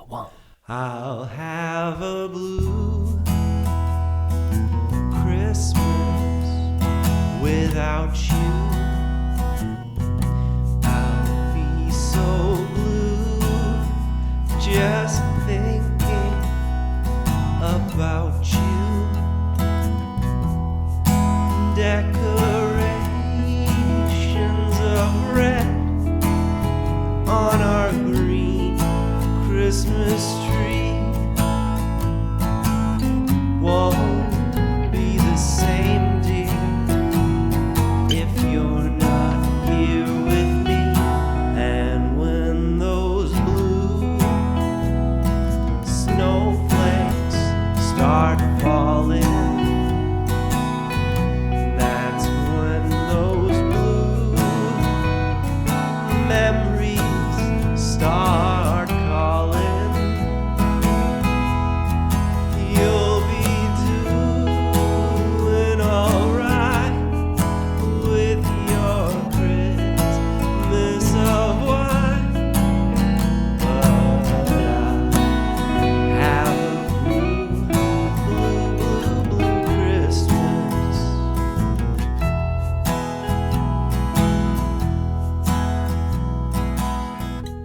One. I'll have a blue Christmas without you. I'll be so blue just thinking about you. Decorations of red on our green Christmas tree won't be the same, dear, if you're not here with me. And when those blue snowflakes start falling, that's when those blue memories start calling. You'll be doing alright with your Christmas of wine, but I'll have a blue, blue, blue, blue Christmas.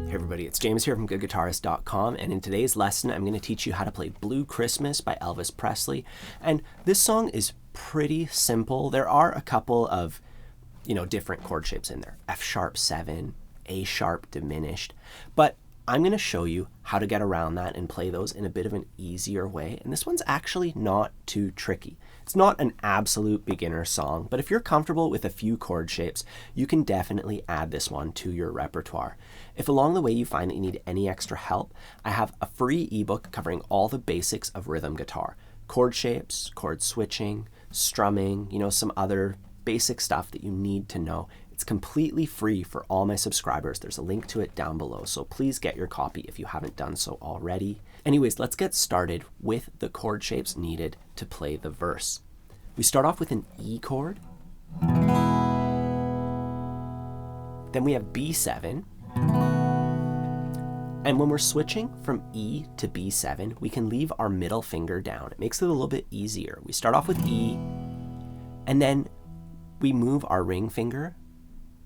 Hey everybody, it's James here from GoodGuitarist.com, and in today's lesson I'm going to teach you how to play Blue Christmas by Elvis Presley. And this song is pretty simple. There are a couple of, different chord shapes in there. F sharp 7, A sharp diminished, but I'm going to show you how to get around that and play those in a bit of an easier way. And this one's actually not too tricky. It's not an absolute beginner song, but if you're comfortable with a few chord shapes, you can definitely add this one to your repertoire. If along the way you find that you need any extra help, I have a free ebook covering all the basics of rhythm guitar. Chord shapes, chord switching, strumming, some other basic stuff that you need to know. It's completely free for all my subscribers. There's a link to it down below, so please get your copy if you haven't done so already. Anyways, let's get started with the chord shapes needed to play the verse. We start off with an E chord. Then we have B7. And when we're switching from E to B7, we can leave our middle finger down. It makes it a little bit easier. We start off with E, and then we move our ring finger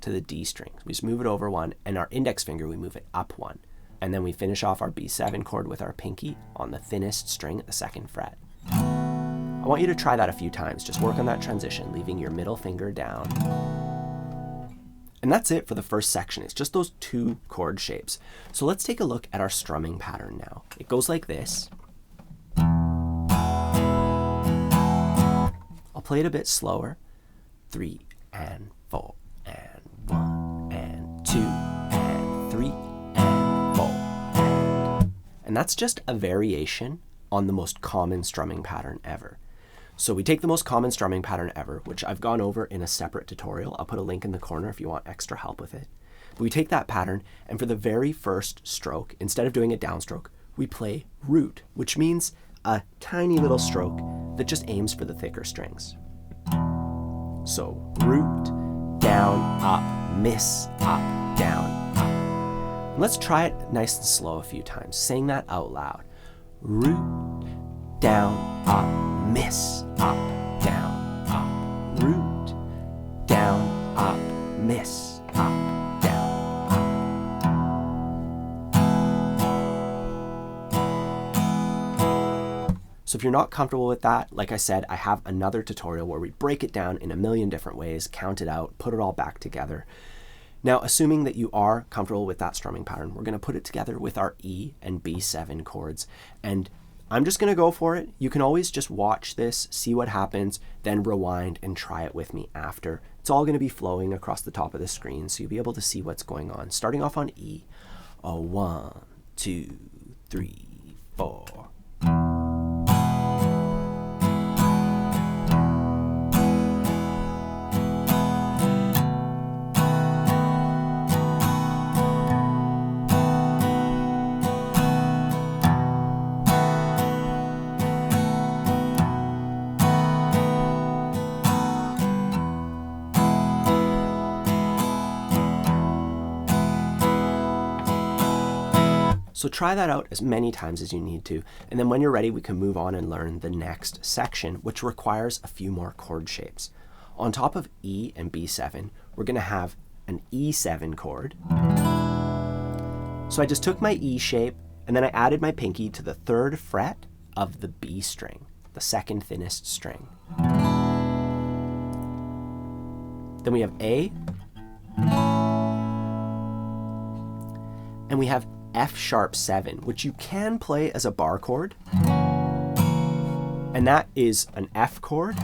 to the D string. We just move it over one, and our index finger, we move it up one. And then we finish off our B7 chord with our pinky on the thinnest string at the 2nd fret. I want you to try that a few times. Just work on that transition, leaving your middle finger down. And that's it for the first section. It's just those two chord shapes. So let's take a look at our strumming pattern now. It goes like this. I'll play it a bit slower. 3 and 4 and 1 and 2 and 3 and 4 and that's just a variation on the most common strumming pattern ever. So we take the most common strumming pattern ever, which I've gone over in a separate tutorial. I'll put a link in the corner if you want extra help with it. But we take that pattern, and for the very first stroke, instead of doing a downstroke, we play root, which means a tiny little stroke that just aims for the thicker strings. So root, down, up, miss, up, down, up. And let's try it nice and slow a few times, saying that out loud. Root, down, up, miss, up, down, up. Root, down, up, miss, up, down, up. So if you're not comfortable with that, like I said, I have another tutorial where we break it down in a million different ways, count it out, put it all back together. Now, assuming that you are comfortable with that strumming pattern, we're going to put it together with our E and B7 chords. And I'm just going to go for it. You can always just watch this, see what happens, then rewind and try it with me after. It's all going to be flowing across the top of the screen, so you'll be able to see what's going on. Starting off on E. 1, 2, 3, 4. So try that out as many times as you need to, and then when you're ready, we can move on and learn the next section, which requires a few more chord shapes. On top of E and B7, we're going to have an E7 chord. So I just took my E shape, and then I added my pinky to the 3rd fret of the B string, the 2nd thinnest string. Then we have A, and we have F♯7, which you can play as a bar chord, and that is an F chord.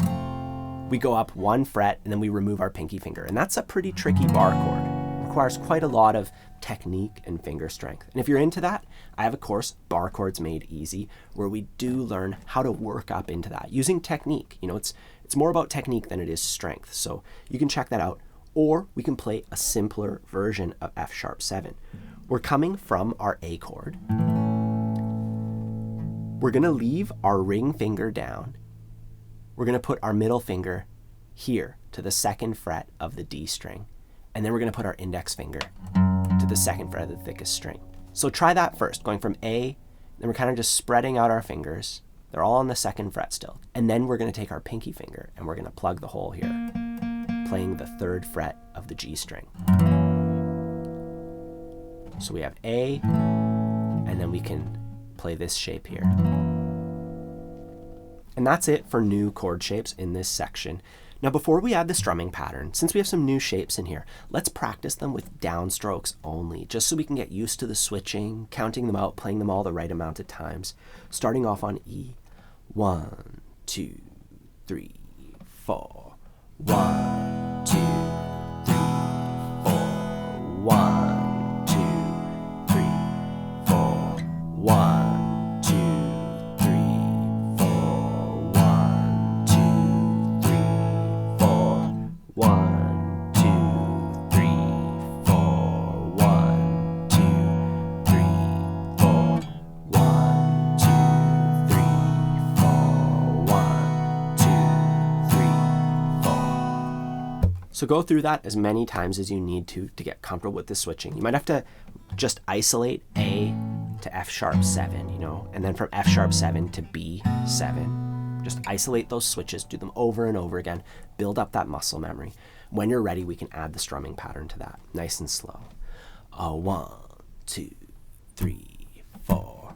We go up 1 fret, and then we remove our pinky finger, and that's a pretty tricky bar chord. It requires quite a lot of technique and finger strength. And if you're into that, I have a course, Barre Chords Made Easy, where we do learn how to work up into that using technique. You know, it's more about technique than it is strength, so you can check that out. Or we can play a simpler version of F♯7. We're coming from our A chord. We're going to leave our ring finger down. We're going to put our middle finger here to the 2nd fret of the D string. And then we're going to put our index finger to the 2nd fret of the thickest string. So try that first, going from A, then we're kind of just spreading out our fingers. They're all on the 2nd fret still. And then we're going to take our pinky finger and we're going to plug the hole here, playing the 3rd fret of the G string. So we have A, and then we can play this shape here. And that's it for new chord shapes in this section. Now before we add the strumming pattern, since we have some new shapes in here, let's practice them with downstrokes only, just so we can get used to the switching, counting them out, playing them all the right amount of times. Starting off on E. 1, 2, 3, 4. 1, 2, 3, 4. 1, 2, 3, 4. 1, 2, 3, 4. 1, 2, 3, 4. 1, 2, 3, 4. 1, 2, 3, 4. 1, 2, 3, 4. 1, 2, 3, 4. So go through that as many times as you need to get comfortable with the switching. You might have to just isolate A to F♯7, you know, and then from F♯7 to B7. Just isolate those switches, do them over and over again, build up that muscle memory. When you're ready, we can add the strumming pattern to that, nice and slow. 1, 2, 3, 4.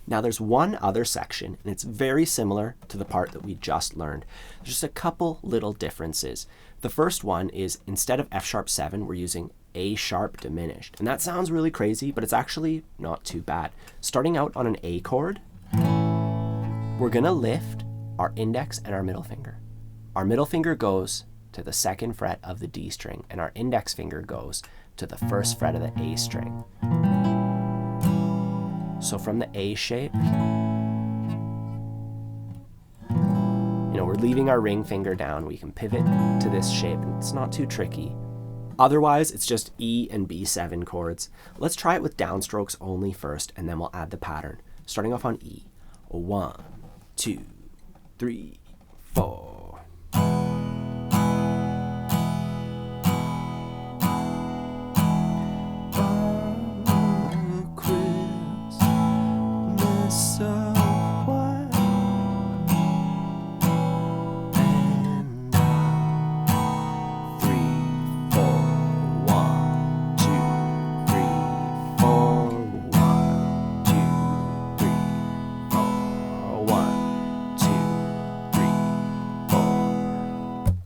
Now there's one other section, and it's very similar to the part that we just learned. There's just a couple little differences. The first one is instead of F♯7, we're using A# diminished. And that sounds really crazy, but it's actually not too bad. Starting out on an A chord, we're gonna lift our index and our middle finger. Our middle finger goes to the 2nd fret of the D string, and our index finger goes to the 1st fret of the A string. So from the A shape, you know, we're leaving our ring finger down. We can pivot to this shape, and it's not too tricky. Otherwise, it's just E and B7 chords. Let's try it with downstrokes only first, and then we'll add the pattern. Starting off on E. 1, 2, 3, 4.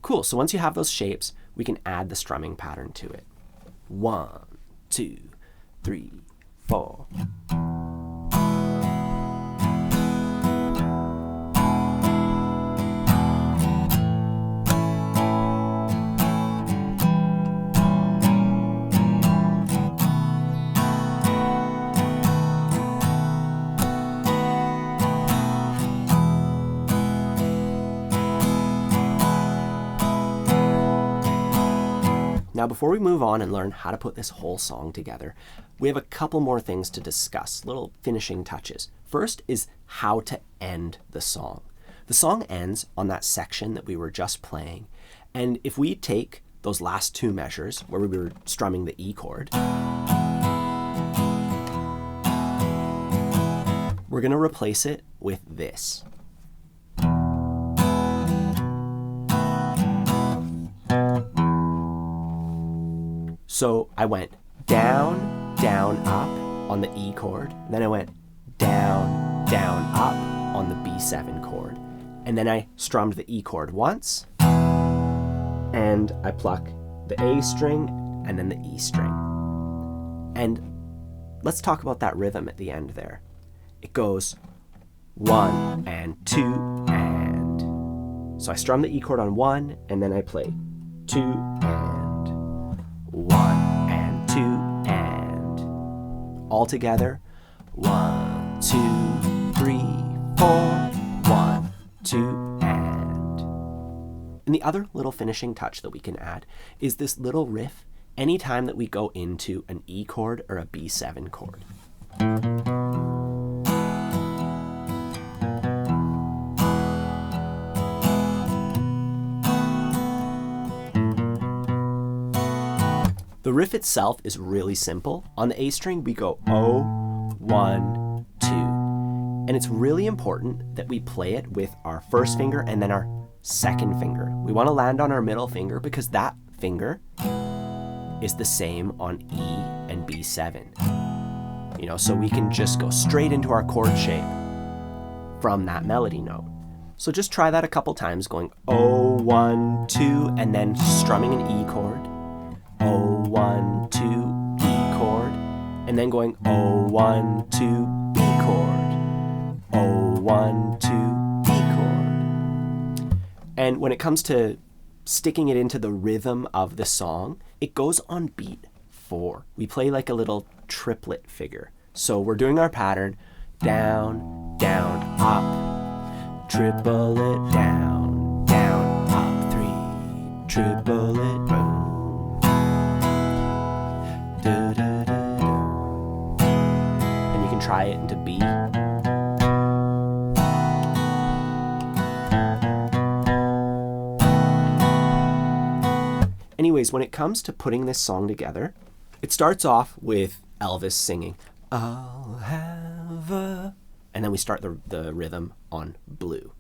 Cool, so once you have those shapes, we can add the strumming pattern to it. 1, 2, 3, 4. Now, before we move on and learn how to put this whole song together, we have a couple more things to discuss, little finishing touches. First is how to end the song. The song ends on that section that we were just playing, and if we take those last two measures where we were strumming the E chord, we're going to replace it with this. So I went down, down, up on the E chord, then I went down, down, up on the B7 chord, and then I strummed the E chord once, and I pluck the A string and then the E string. And let's talk about that rhythm at the end there. It goes 1 and 2 and. So I strum the E chord on 1 and then I play 2 and 1 and 2 and. All together, 1, 2, 3, 4, 1, 2 and. And the other little finishing touch that we can add is this little riff anytime that we go into an E chord or a B7 chord. The riff itself is really simple. On the A string, we go 0, 1, 2. And it's really important that we play it with our first finger and then our second finger. We want to land on our middle finger because that finger is the same on E and B7. You know, so we can just go straight into our chord shape from that melody note. So just try that a couple times, going 0, 1, 2, and then strumming an E chord. 0, 1, 2, E chord, and then going 0, 1, 2, B chord, 0, 1, 2, B chord. And when it comes to sticking it into the rhythm of the song, it goes on beat 4. We play like a little triplet figure. So we're doing our pattern, down, down, up, triple it, down, down, up, 3, triple it, boom. And you can try it into B. Anyways, when it comes to putting this song together, it starts off with Elvis singing, I'll have a... And then we start the rhythm on blue.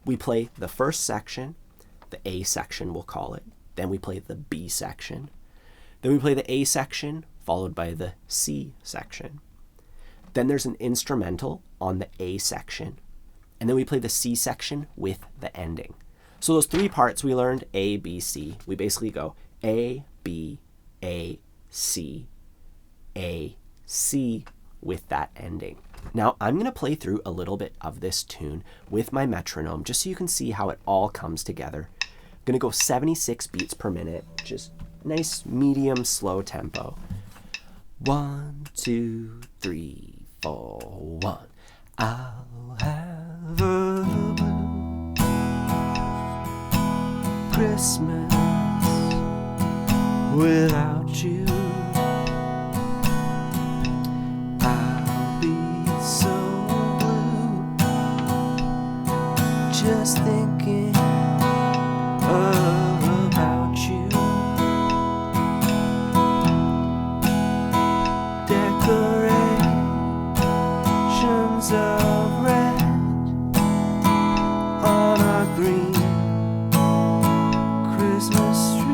We play the first section, the A section we'll call it. Then we play the B section. Then we play the A section, followed by the C section. Then there's an instrumental on the A section. And then we play the C section with the ending. So those 3 parts we learned, A, B, C. We basically go A, B, A, C, A, C with that ending. Now I'm going to play through a little bit of this tune with my metronome just so you can see how it all comes together. I'm going to go 76 beats per minute, just nice medium slow tempo. 1, 2, 3, 4, 1. I'll have a blue Christmas without you. I'll be so blue just thinking about you. Decorations of red on our green Christmas tree.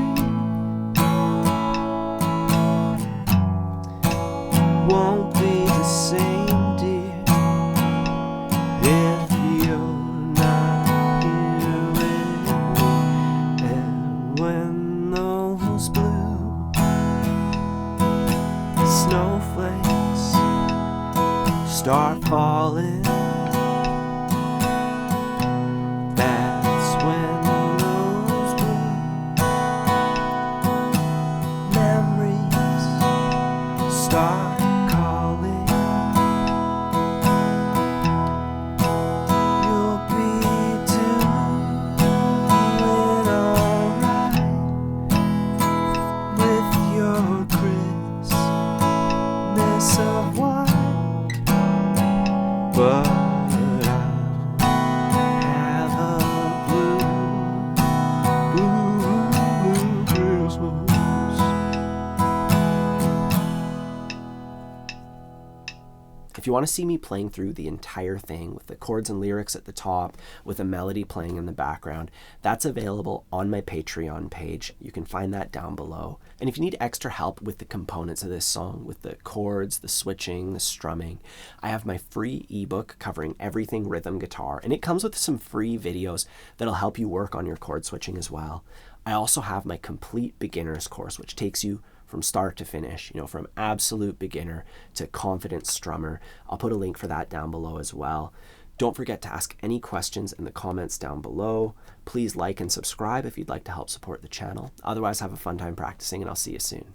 you want to see me playing through the entire thing with the chords and lyrics at the top, with a melody playing in the background, that's available on my Patreon page. You can find that down below. And if you need extra help with the components of this song, with the chords, the switching, the strumming, I have my free ebook covering everything rhythm guitar, and it comes with some free videos that'll help you work on your chord switching as well. I also have my complete beginner's course, which takes you from start to finish, from absolute beginner to confident strummer. I'll put a link for that down below as well. Don't forget to ask any questions in the comments down below. Please like and subscribe if you'd like to help support the channel. Otherwise, have a fun time practicing, and I'll see you soon.